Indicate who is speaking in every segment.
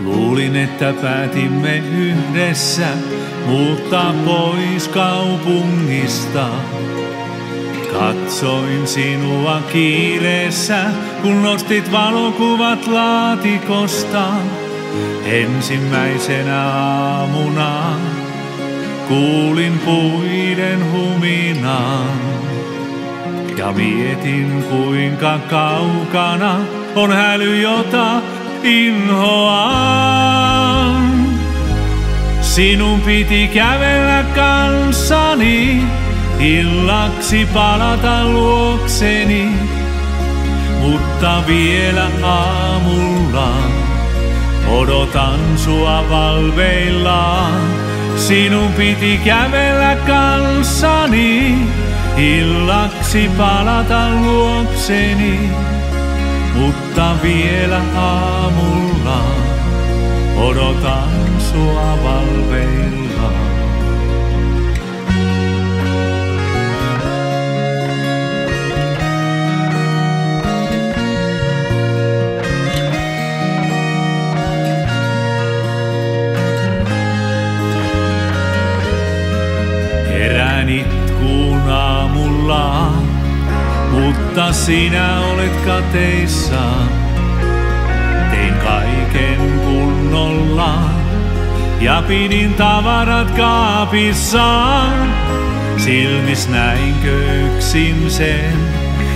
Speaker 1: Luulin, että päätimme yhdessä muuttaa pois kaupungista. Katsoin sinua kiireessä, kun nostit valokuvat laatikosta. Ensimmäisenä aamuna kuulin puiden huminaa ja mietin, kuinka kaukana on häly, jota inhoan. Sinun piti kävellä kanssani, illaksi palata luokseni, mutta vielä aamulla odotan sua valveillaan. Sinun piti kävellä kanssani, illaksi palata luokseni, mutta vielä aamulla odotan sua valveillaan. Herään itkuun aamulla, mutta sinä olet kateissa. Tein kaiken kunnolla ja pidin tavarat kaapissa. Silmis näinkö yksin sen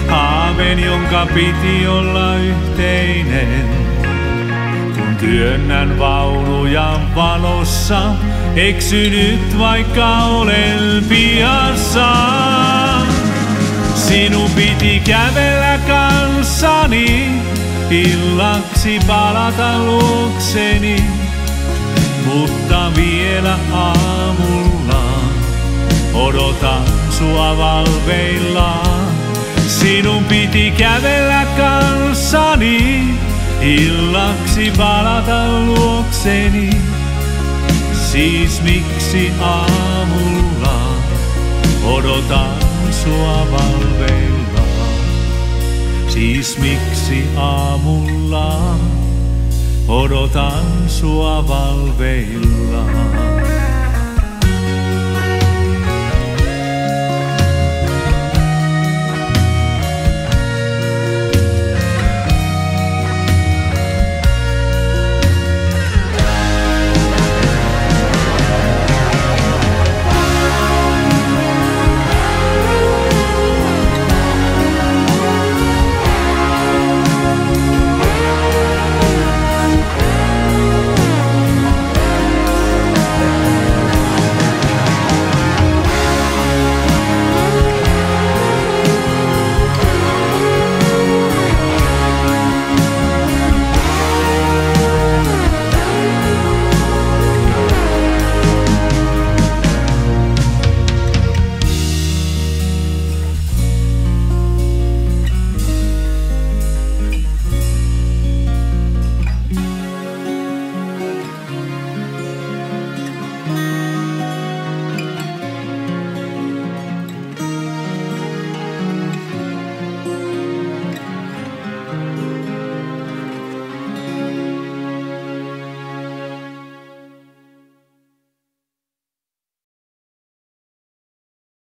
Speaker 1: haaveen, jonka piti olla yhteinen. Kun työnnän vaunuja valossa, eksynyt vaikka olen piassa. Sinun piti kävellä kanssani, illaksi palata luokseni, mutta vielä aamulla odotan sua valveillaan. Sinun piti kävellä kanssani, illaksi palata luokseni, siis miksi aamulla odotan sua valveillaan? Siis miksi aamulla odotan sua valveillaan?